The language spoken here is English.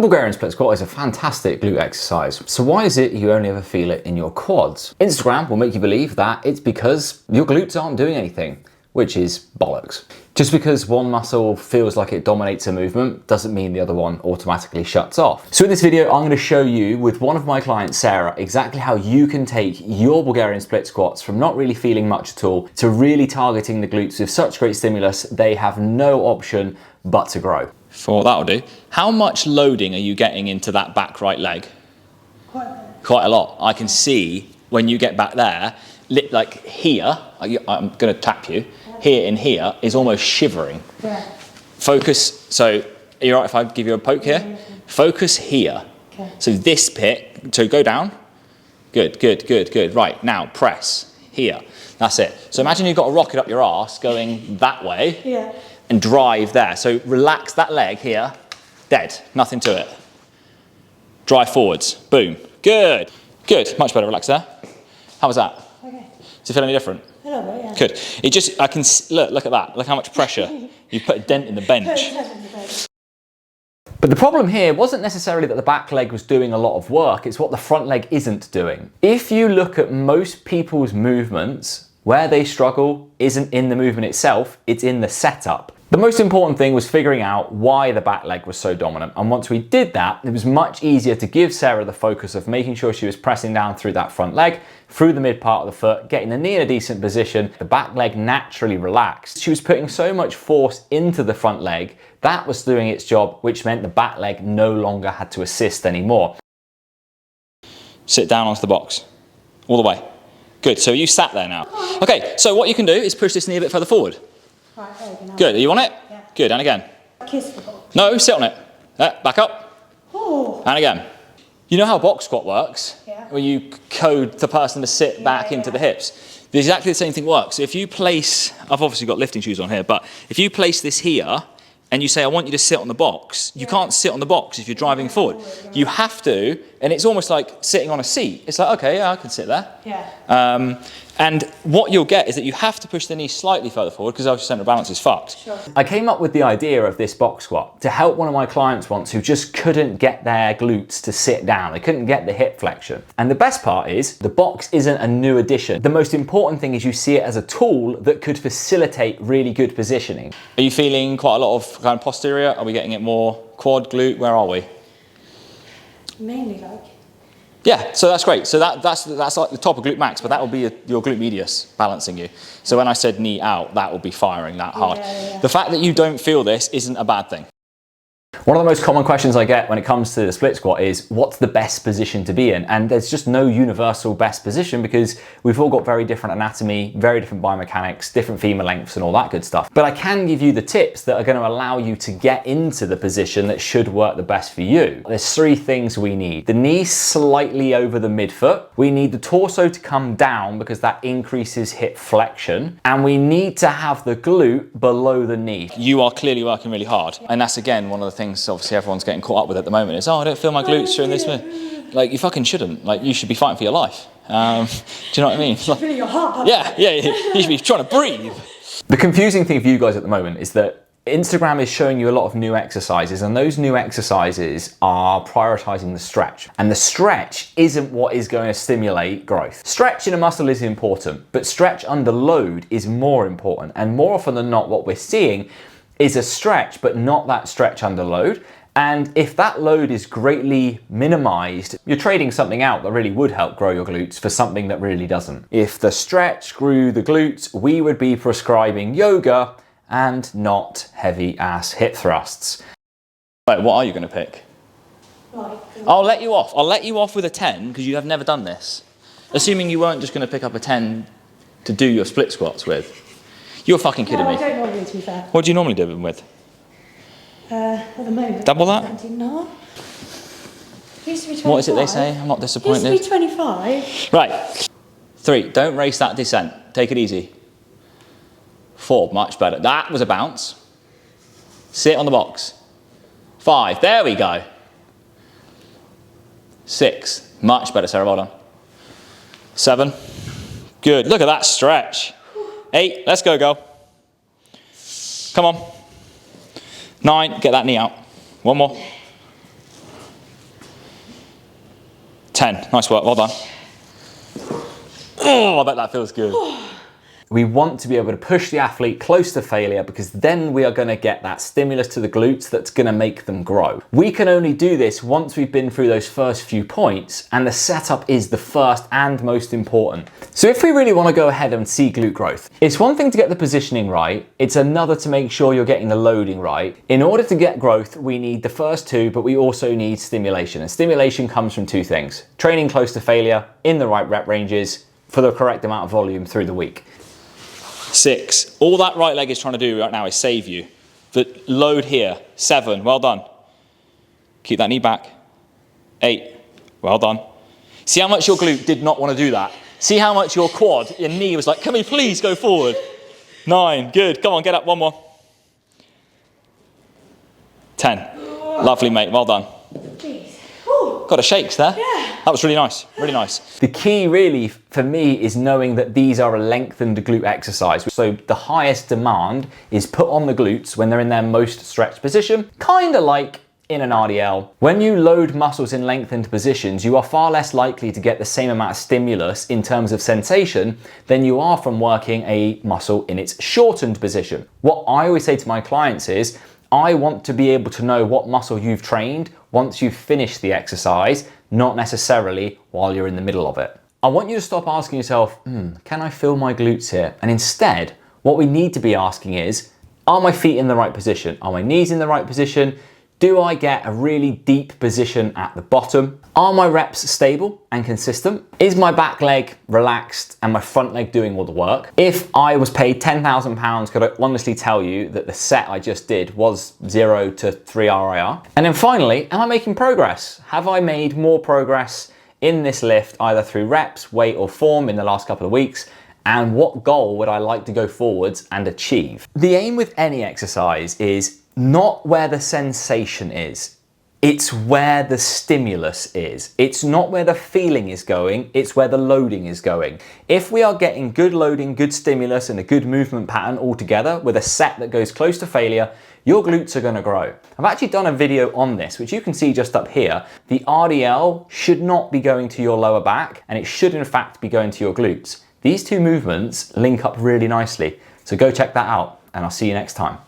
The Bulgarian split squat is a fantastic glute exercise. So why is it you only ever feel it in your quads? Instagram will make you believe that it's because your glutes aren't doing anything, which is bollocks. Just because one muscle feels like it dominates a movement doesn't mean the other one automatically shuts off. So in this video, I'm going to show you with one of my clients, Sarah, exactly how you can take your Bulgarian split squats from not really feeling much at all to really targeting the glutes with such great stimulus, they have no option but to grow. That'll do. How much loading are you getting into that back right leg? Quite a lot. I can see when you get back there, like here, I'm going to tap you, here and here is almost shivering. Yeah. Focus, so are you all right if I give you a poke here? Yeah. Focus here. Okay. So this pit, so go down. Good, good, good, good. Right, now press here. That's it. So imagine you've got a rocket up your arse going that way. Yeah. And drive there. So relax that leg here, dead, nothing to it. Drive forwards, boom, good, good, much better, relax there. How was that? Okay. Does it feel any different? A little bit, yeah. Good. It just, I can, look at that, look how much pressure. You put a dent in the bench. But the problem here wasn't necessarily that the back leg was doing a lot of work, it's what the front leg isn't doing. If you look at most people's movements, where they struggle isn't in the movement itself, it's in the setup. The most important thing was figuring out why the back leg was so dominant. And once we did that, it was much easier to give Sarah the focus of making sure she was pressing down through that front leg, through the mid part of the foot, getting the knee in a decent position. The back leg naturally relaxed. She was putting so much force into the front leg, that was doing its job, which meant the back leg no longer had to assist anymore. Sit down onto the box, all the way. Good, so you sat there now. Okay, so what you can do is push this knee a bit further forward. Right, there you go. Good, are you on it? Yeah. Good, and again. Kiss the box. No, sit on it. Back up. Oh. And again. You know how box squat works? Yeah. Where you code the person to sit back into the hips. Exactly the same thing works. So if you place, I've obviously got lifting shoes on here, but if you place this here, and you say, I want you to sit on the box, you can't sit on the box if you're driving forward. You have to, and it's almost like sitting on a seat. It's like, okay, yeah, I can sit there. Yeah. And what you'll get is that you have to push the knee slightly further forward because else your centre of balance is fucked. Sure. I came up with the idea of this box squat to help one of my clients once who just couldn't get their glutes to sit down. They couldn't get the hip flexion. And the best part is the box isn't a new addition. The most important thing is you see it as a tool that could facilitate really good positioning. Are you feeling quite a lot of kind of posterior? Are we getting it more quad, glute? Where are we? Mainly like. Yeah, so that's great. So that's like the top of glute max, but that will be your glute medius balancing you. So when I said knee out, that will be firing that hard. Yeah. The fact that you don't feel this isn't a bad thing. One of the most common questions I get when it comes to the split squat is, what's the best position to be in? And there's just no universal best position because we've all got very different anatomy, very different biomechanics, different femur lengths and all that good stuff. But I can give you the tips that are going to allow you to get into the position that should work the best for you. There's three things we need. The knee slightly over the midfoot. We need the torso to come down because that increases hip flexion. And we need to have the glute below the knee. You are clearly working really hard. And that's again one of the things obviously everyone's getting caught up with at the moment is, oh, I don't feel my glutes during this move. Like, you fucking shouldn't. Like, you should be fighting for your life. Do you know what I mean? Like, Really your heart. yeah, you should be trying to breathe. The confusing thing for you guys at the moment is that Instagram is showing you a lot of new exercises, and those new exercises are prioritizing the stretch. And the stretch isn't what is going to stimulate growth. Stretch in a muscle is important, but stretch under load is more important. And more often than not, what we're seeing is a stretch, but not that stretch under load. And if that load is greatly minimized, you're trading something out that really would help grow your glutes for something that really doesn't. If the stretch grew the glutes, we would be prescribing yoga and not heavy ass hip thrusts. Right, what are you going to pick? Right. I'll let you off. I'll let you off with a 10 because you have never done this. Assuming you weren't just going to pick up a 10 to do your split squats with. You're fucking kidding me. I don't normally, to be fair. What do you normally do them with? At the moment. Double that? 19.5. Used to be 25. What is it they say? I'm not disappointed. Used to be 25. Right. 3, don't race that descent. Take it easy. 4, much better. That was a bounce. Sit on the box. 5, there we go. 6, much better, Sarah, well done. 7, good. Look at that stretch. 8, let's go, girl. Come on. 9, get that knee out. One more. 10. Nice work, well done. Oh, I bet that feels good. We want to be able to push the athlete close to failure because then we are going to get that stimulus to the glutes that's going to make them grow. We can only do this once we've been through those first few points, and the setup is the first and most important. So if we really want to go ahead and see glute growth, it's one thing to get the positioning right, it's another to make sure you're getting the loading right. In order to get growth, we need the first two, but we also need stimulation. And stimulation comes from two things: training close to failure in the right rep ranges for the correct amount of volume through the week. 6. All that right leg is trying to do right now is save you. The load here. 7. Well done. Keep that knee back. 8. Well done. See how much your glute did not want to do that? See how much your quad, your knee was like, can we please go forward? 9. Good. Come on, get up. One more. 10. Lovely, mate. Well done. Got a shakes there. Yeah. That was really nice. Really nice. The key really for me is knowing that these are a lengthened glute exercise. So the highest demand is put on the glutes when they're in their most stretched position, kind of like in an RDL. When you load muscles in lengthened positions, you are far less likely to get the same amount of stimulus in terms of sensation than you are from working a muscle in its shortened position. What I always say to my clients is, I want to be able to know what muscle you've trained once you've finished the exercise, not necessarily while you're in the middle of it. I want you to stop asking yourself, can I feel my glutes here? And instead, what we need to be asking is, are my feet in the right position? Are my knees in the right position? Do I get a really deep position at the bottom? Are my reps stable and consistent? Is my back leg relaxed and my front leg doing all the work? If I was paid £10,000, could I honestly tell you that the set I just did was 0 to 3 RIR? And then finally, am I making progress? Have I made more progress in this lift, either through reps, weight or form in the last couple of weeks? And what goal would I like to go forwards and achieve? The aim with any exercise is not where the sensation is, it's where the stimulus is. It's not where the feeling is going, it's where the loading is going. If we are getting good loading, good stimulus and a good movement pattern all together with a set that goes close to failure, your glutes are going to grow. I've actually done a video on this, which you can see just up here. The RDL should not be going to your lower back, and it should in fact be going to your glutes. These two movements link up really nicely, so go check that out, and I'll see you next time.